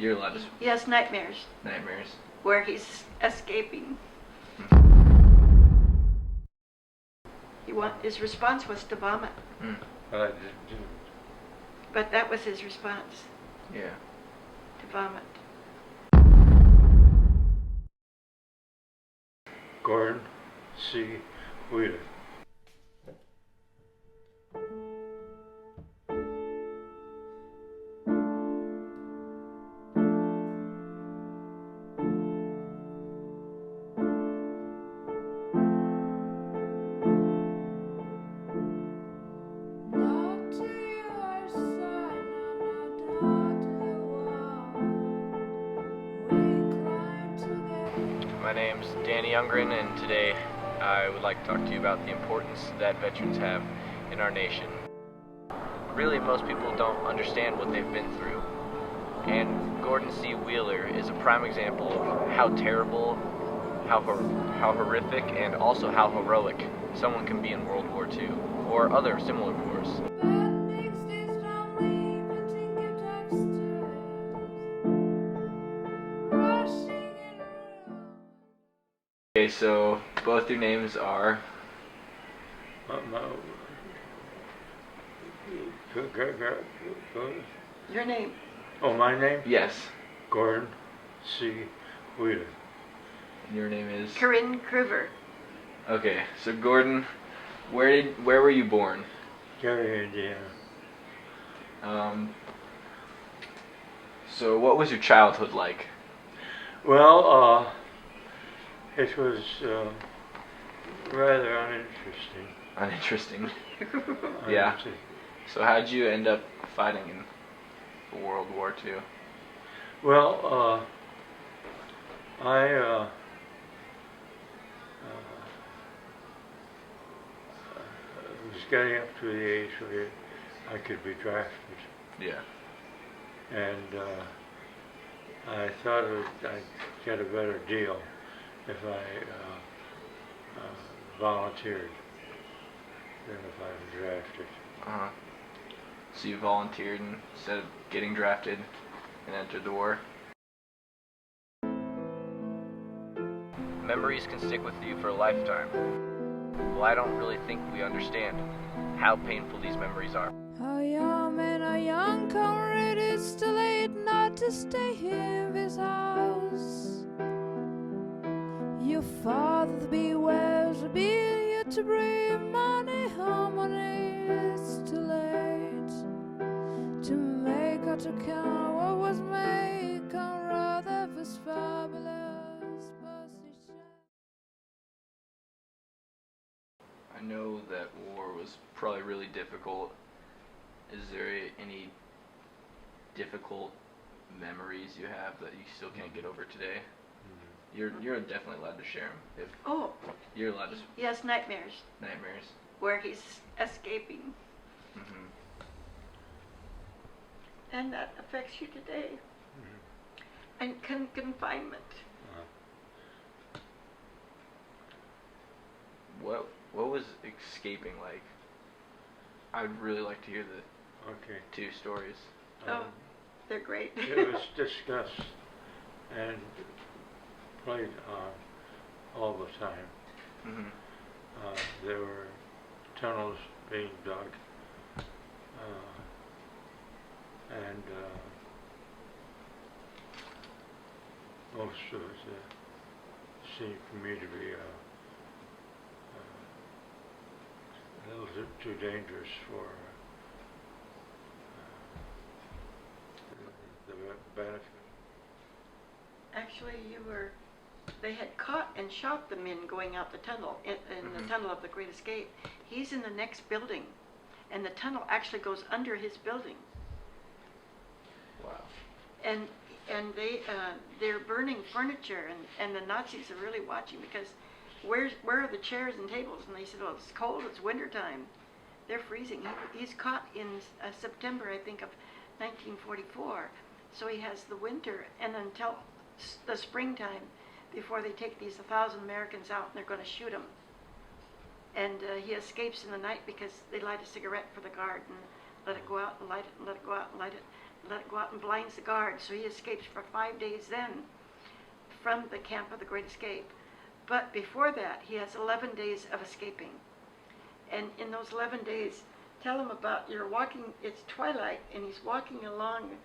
You're allowed to. He has nightmares. Nightmares. Where he's escaping. His response was to vomit. But I didn't do it. But that was his response. Yeah. To vomit. Gordon C. Wheeler. My name's Danny Youngren, and today I would like to talk to you about the importance that veterans have in our nation. Really, most people don't understand what they've been through, and Gordon C. Wheeler is a prime example of how terrible, how horrific, and also how heroic someone can be in World War II, or other similar wars. Okay, so both your names are? Your name? Oh, my name? Yes. Gordon C. Wheeler. And your name is? Corrine Kruger. Okay, so Gordon, where were you born? Gary, Indiana. So what was your childhood like? Well, it was rather uninteresting. Uninteresting. Yeah. So how'd you end up fighting in World War II? Well, I was getting up to the age where I could be drafted. Yeah. And I thought I'd get a better deal if I volunteered than if I was drafted. Uh-huh. So you volunteered instead of getting drafted and entered the war? Memories can stick with you for a lifetime. Well, I don't really think we understand how painful these memories are. A young man, a young comrade, it's too late not to stay in this house. Your father bewails, be you to bring money, harmony. It's too late to make or to count what was made. Come rather this fabulous position. I know that war was probably really difficult. Is there any difficult memories you have that you still can't get over today? You're definitely allowed to share them. Oh. You're allowed to. He has nightmares. Nightmares. Where he's escaping. And that affects you today. And confinement. What was escaping like? I'd really like to hear the two stories. Oh, they're great. It was discussed and played on all the time. There were tunnels being dug, and most of it seemed to me to be a little too dangerous for the benefit. Actually, they had caught and shot the men going out the tunnel, in the tunnel of the Great Escape. He's in the next building, and the tunnel actually goes under his building. Wow. And they're burning furniture, and the Nazis are really watching because where are the chairs and tables? And they said, well, it's cold, it's wintertime. They're freezing. He's caught in September, I think, of 1944. So he has the winter and until the springtime before they take these 1,000 Americans out and they're going to shoot him. And he escapes in the night because they light a cigarette for the guard and let it go out and light it and let it go out and light it. let it go out and blinds the guards. So he escapes for 5 days then from the camp of the Great Escape. But before that, he has 11 days of escaping. And in those 11 days, tell him about, you're walking, it's twilight, and he's walking along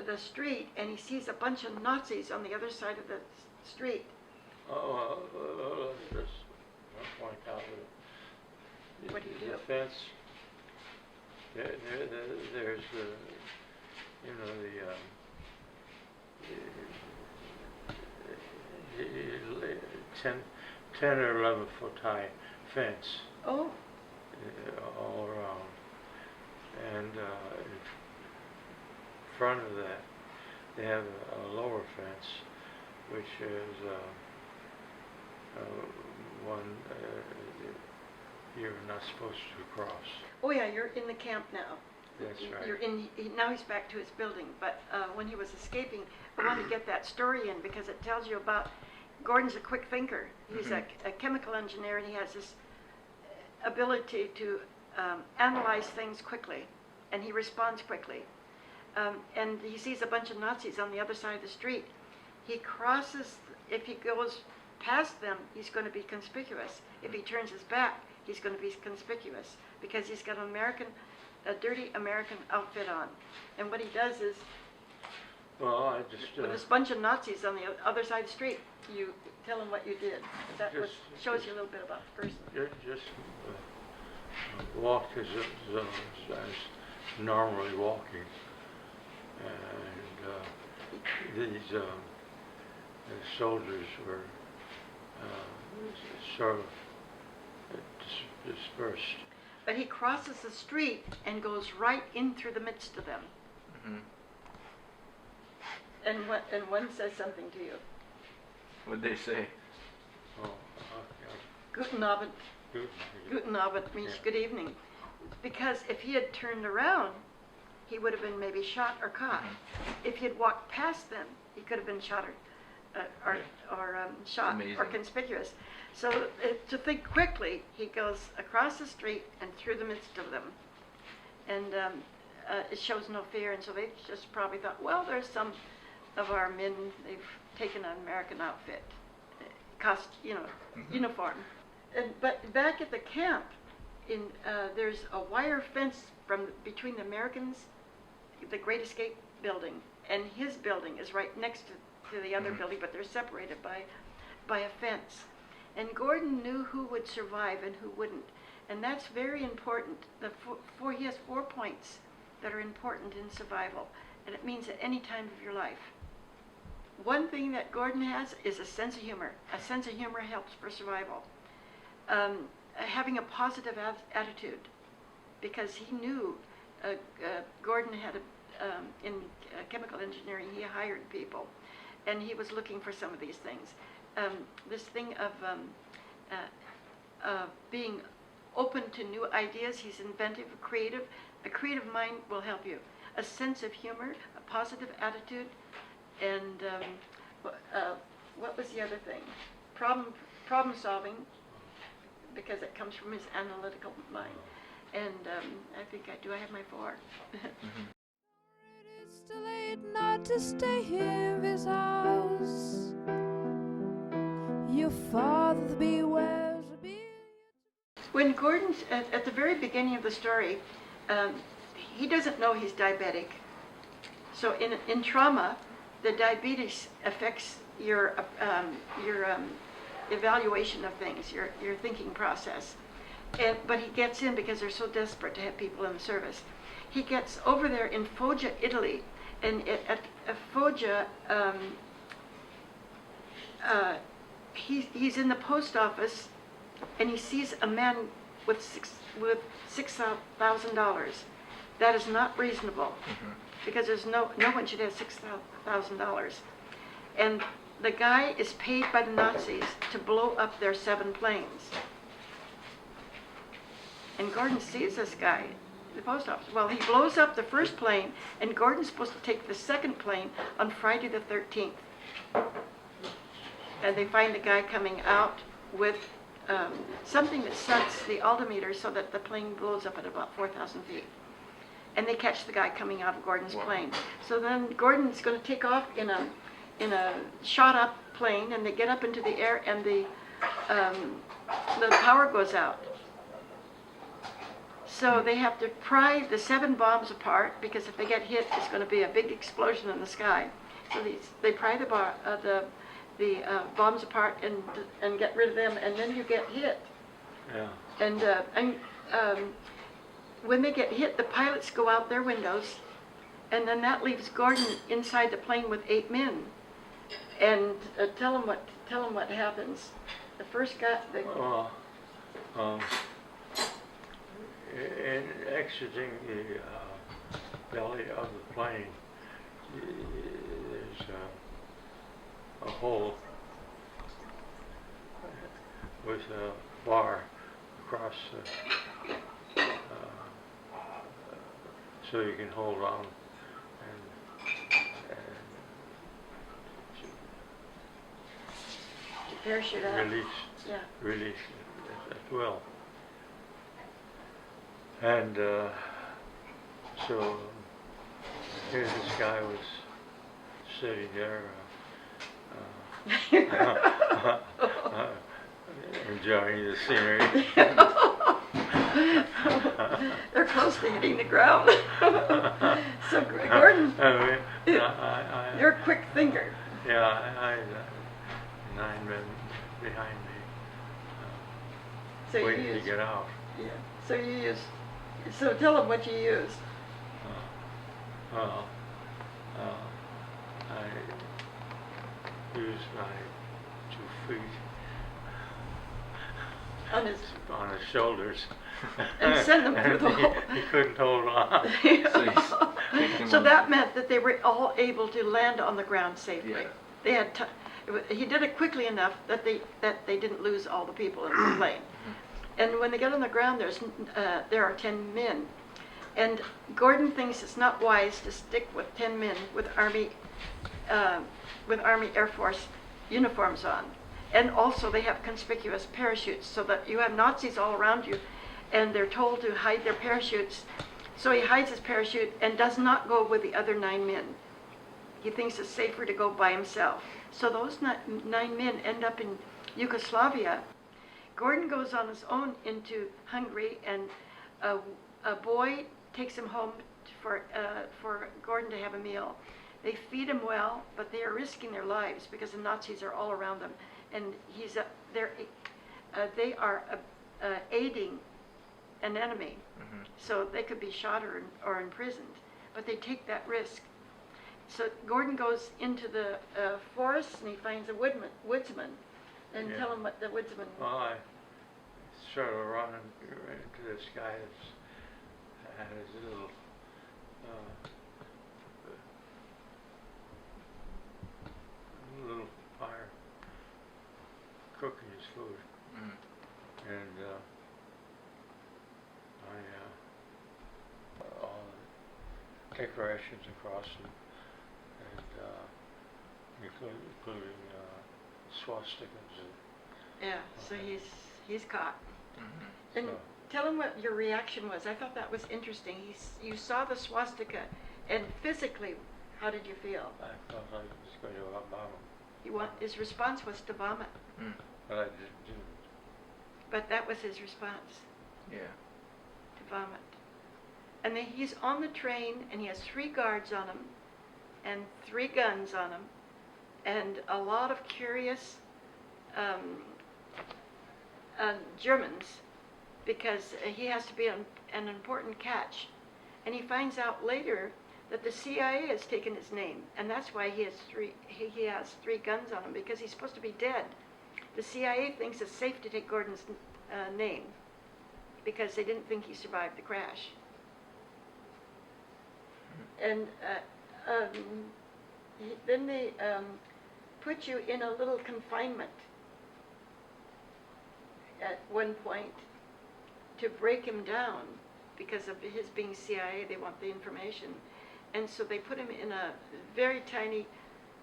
the street, and he sees a bunch of Nazis on the other side of the street. Let's just point out that What do you do? the fence, there's the, you know, the 10 or 11 foot high fence Oh, all around. And in front of that, they have a lower fence, which is one you're not supposed to cross. oh yeah, you're in the camp now. That's right. You're in, now he's back to his building, but when he was escaping, I wanted to get that story in because it tells you about, Gordon's a quick thinker. He's a chemical engineer, and he has this ability to analyze things quickly, and he responds quickly. And he sees a bunch of Nazis on the other side of the street. He crosses, if he goes past them, he's going to be conspicuous. If he turns his back, he's going to be conspicuous because he's got a dirty American outfit on. And what he does is, Well, I just with this bunch of Nazis on the other side of the street, you tell him what you did. That shows you a little bit about the person. just walked as normally walking, and these soldiers were sort of dispersed. But he crosses the street and goes right in through the midst of them. And one says something to you. What'd they say? Oh, okay. Guten Abend. Guten Abend means good evening. Because if he had turned around, he would have been maybe shot or caught. If he had walked past them, he could have been shot or shot or conspicuous. So to think quickly, he goes across the street and through the midst of them. And it shows no fear, and so they just probably thought, well, there's some of our men, they've taken an American outfit, uniform. But back at the camp, there's a wire fence between the Americans, the Great Escape building, and his building is right next to the other building, but they're separated by a fence. And Gordon knew who would survive and who wouldn't, and that's very important. He has 4 points that are important in survival, and it means at any time of your life. One thing that Gordon has is a sense of humor. A sense of humor helps for survival. Having a positive attitude, because he knew Gordon had in chemical engineering, he hired people, and he was looking for some of these things. This thing of being open to new ideas. He's inventive, creative. A creative mind will help you. A sense of humor, a positive attitude, and what was the other thing? Problem solving, because it comes from his analytical mind. And I think I have my 4. It's too late not to stay here in this house. Your father bewares a beard. When Gordon's at the very beginning of the story, he doesn't know he's diabetic. So in trauma, the diabetes affects your evaluation of things, your thinking process. But he gets in because they're so desperate to have people in the service. He gets over there in Foggia, Italy, and at Foggia, he's in the post office, and he sees a man with $6,000. That is not reasonable, because there's no one should have $6,000. And the guy is paid by the Nazis to blow up their 7 planes. And Gordon sees this guy in the post office. Well, he blows up the first plane, and Gordon's supposed to take the second plane on Friday the 13th. And they find the guy coming out with something that sets the altimeter so that the plane blows up at about 4,000 feet. and they catch the guy coming out of Gordon's Wow. plane. So then Gordon's going to take off in a shot-up plane, and they get up into the air, and the power goes out. So they have to pry the 7 bombs apart, because if they get hit, it's going to be a big explosion in the sky. So they pry the bombs apart and get rid of them, and then you get hit. Yeah. And when they get hit, the pilots go out their windows, and then that leaves Gordon inside the plane with 8 men. And tell him what happens. The first guy. Well, in exiting the belly of the plane, there's a hole with a bar across so you can hold on and Parachute out. release at will. And so here this guy was sitting there enjoying the scenery. They're close to hitting the ground. So Gordon, you're a quick thinker. Yeah, I had 9 men behind me So waiting to get out. Yeah. So you use. So tell them what you used. Well, I used my 2 feet On his. on his shoulders. And send them through the And hole. He couldn't hold on. So that meant that they were all able to land on the ground safely. Yeah. They had. He did it quickly enough that they didn't lose all the people in the plane. And when they get on the ground, there are 10 men. And Gordon thinks it's not wise to stick with 10 men with Army Air Force uniforms on. And also they have conspicuous parachutes, so that you have Nazis all around you, and they're told to hide their parachutes. So he hides his parachute and does not go with the other 9 men. He thinks it's safer to go by himself. So those 9 men end up in Yugoslavia. Gordon goes on his own into Hungary, and a boy takes him home for Gordon to have a meal. They feed him well, but they are risking their lives because the Nazis are all around them, and they are aiding an enemy, so they could be shot or imprisoned, but they take that risk. So Gordon goes into the forest, and he finds a woodsman. And tell him what the woodsman. Well, I started running into this guy that had his little fire cooking his food, and all the decorations across him, and including swastikas. Yeah, so he's caught. And So- tell him what your reaction was. I thought that was interesting. You saw the swastika, and physically, how did you feel? I felt like I was going to vomit, His response was to vomit, but I didn't. but that was his response, Yeah. to vomit. And then he's on the train, and he has 3 guards on him, and 3 guns on him, and a lot of curious Germans, because he has to be an important catch. And he finds out later that the CIA has taken his name, and that's why he has 3 guns on him, because he's supposed to be dead. The CIA thinks it's safe to take Gordon's name because they didn't think he survived the crash. And then they put you in a little confinement at one point to break him down because of his being CIA. They want the information. And so they put him in a very tiny,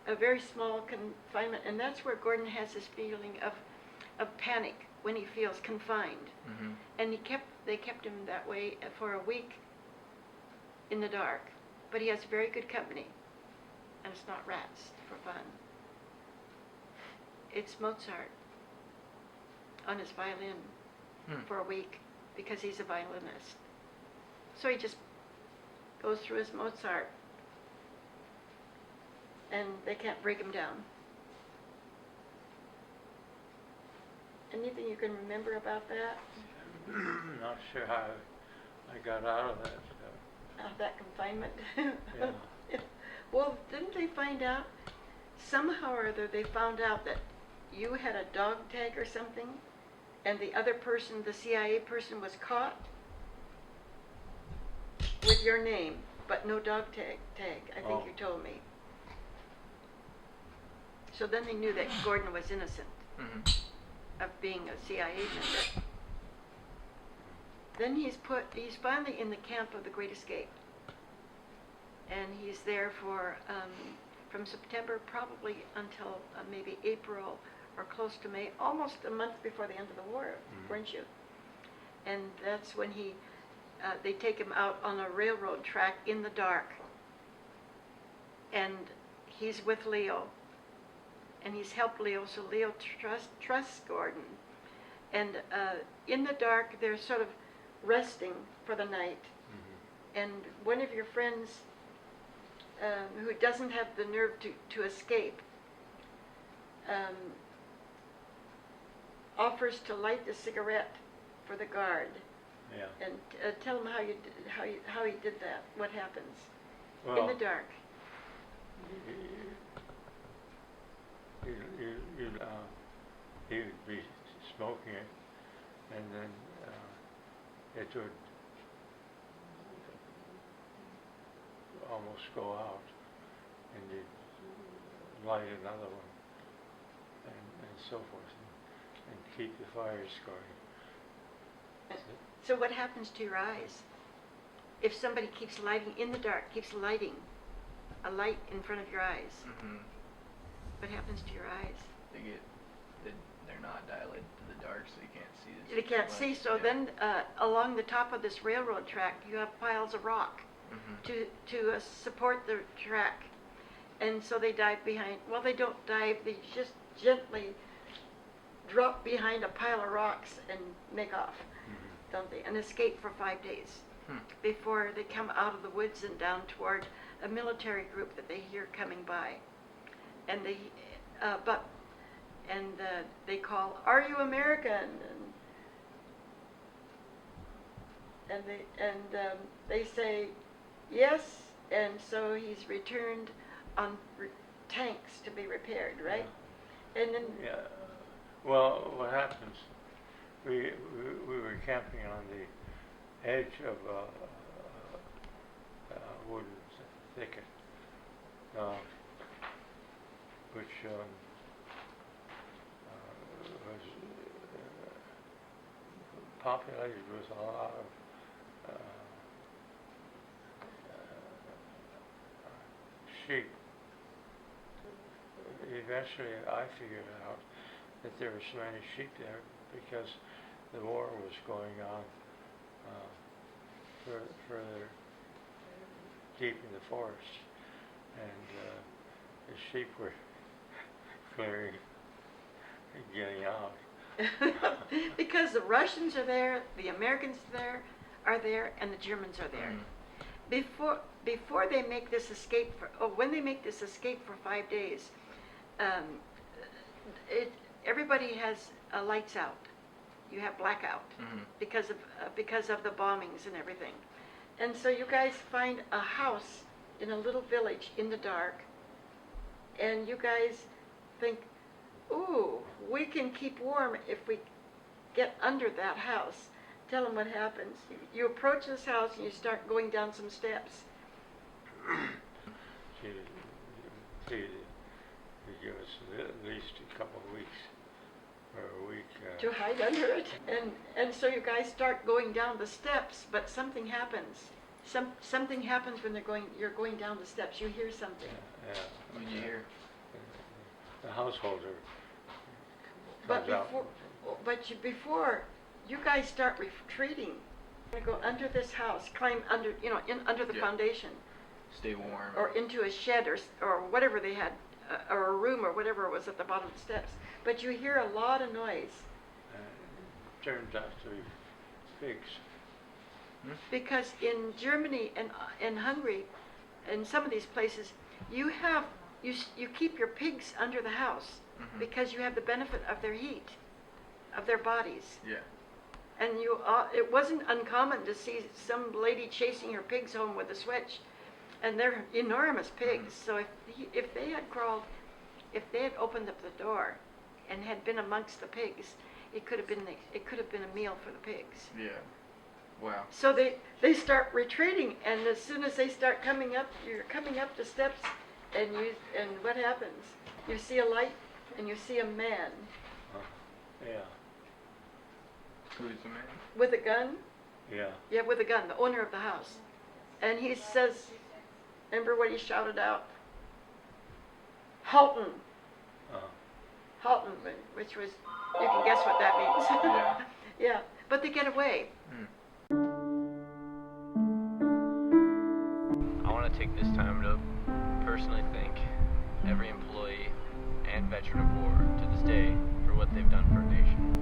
a very small confinement, and that's where Gordon has this feeling of panic when he feels confined. And they kept him that way for a week. in the dark, but he has very good company, and it's not rats for fun. It's Mozart on his violin for a week because he's a violinist. So he just goes through his Mozart, and they can't break him down. Anything you can remember about that? Not sure how I got out of that stuff. Out of that confinement? Yeah. Well, didn't they find out, somehow or other, they found out that you had a dog tag or something, and the other person, the CIA person, was caught with your name, but no dog tag, I think you told me. So then they knew that Gordon was innocent of being a CIA member. Then he's finally in the camp of the Great Escape. And he's there for, from September probably until maybe April or close to May, almost a month before the end of the war, weren't you? And that's when they take him out on a railroad track in the dark. And he's with Leo. And he's helped Leo, so Leo trusts Gordon. And in the dark, they're sort of resting for the night. And one of your friends who doesn't have the nerve to escape offers to light the cigarette for the guard. Yeah. And tell him how he did that. What happens Well, in the dark? He would be smoking it, and then it would almost go out, and you'd light another one, and so forth, and keep the fires going. So what happens to your eyes? If somebody keeps lighting in the dark, keeps lighting a light in front of your eyes, what happens to your eyes? They're not dilated to the dark, so you can't see. They can't see, so then along the top of this railroad track, you have piles of rock to support the track. And so they dive behind, well, they don't dive, they just gently drop behind a pile of rocks and make off, don't they? And escape for 5 days before they come out of the woods and down toward a military group that they hear coming by. And they call, "Are you American?" And they say yes, and so he's returned on tanks to be repaired, right? Yeah. And then Well, what happens? We were camping on the edge of a wooden thicket, which was populated with a lot of sheep. Eventually, I figured out that there were so many sheep there because the war was going on further deep in the forest, and the sheep were clearing and getting out. because the Russians are there, the Americans are there, and the Germans are there. Before they make this escape, when they make this escape for 5 days, everybody has lights out. You have blackout because of the bombings and everything. And so you guys find a house in a little village in the dark, and you guys think, ooh, we can keep warm if we get under that house. Tell them what happens. You approach this house and you start going down some steps. She give us at least a couple of weeks or a week. To hide under it. And so you guys start going down the steps, but something happens. Something happens when you're going down the steps. You hear something. Yeah. What did you hear? The householder But comes out. before you guys start retreating, to go under this house, climb under, under the Yeah. foundation, Stay warm. or into a shed or whatever they had, or a room or whatever was at the bottom of the steps. But you hear a lot of noise It turns out to be pigs. because in Germany and in Hungary, in some of these places, you keep your pigs under the house Mhm. because you have the benefit of their heat, of their bodies. Yeah. And it wasn't uncommon to see some lady chasing her pigs home with a switch, and they're enormous pigs. So if they had opened up the door, and had been amongst the pigs, it could have been a meal for the pigs. Yeah. Wow. So they start retreating, and as soon as they start coming up, you're coming up the steps, and what happens? You see a light, and you see a man Yeah, Who's the man? with a gun. yeah. Yeah, with a gun, the owner of the house. And he says, remember what he shouted out? Halton! Halton, which was, you can guess what that means. Yeah. Yeah, but they get away. I want to take this time to personally thank every employee and veteran of war to this day for what they've done for our nation,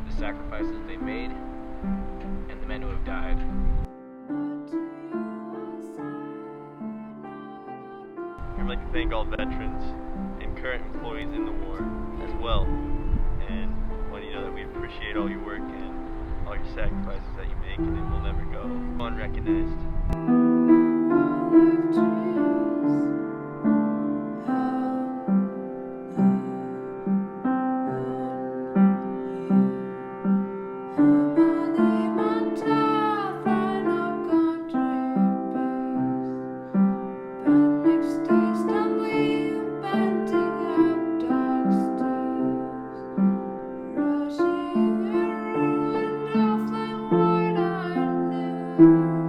the sacrifices they've made, and the men who have died. I'd like to thank all veterans and current employees in the war as well, and want you to know that we appreciate all your work and all your sacrifices that you make, and it will never go unrecognized. Rushing around off like what I knew.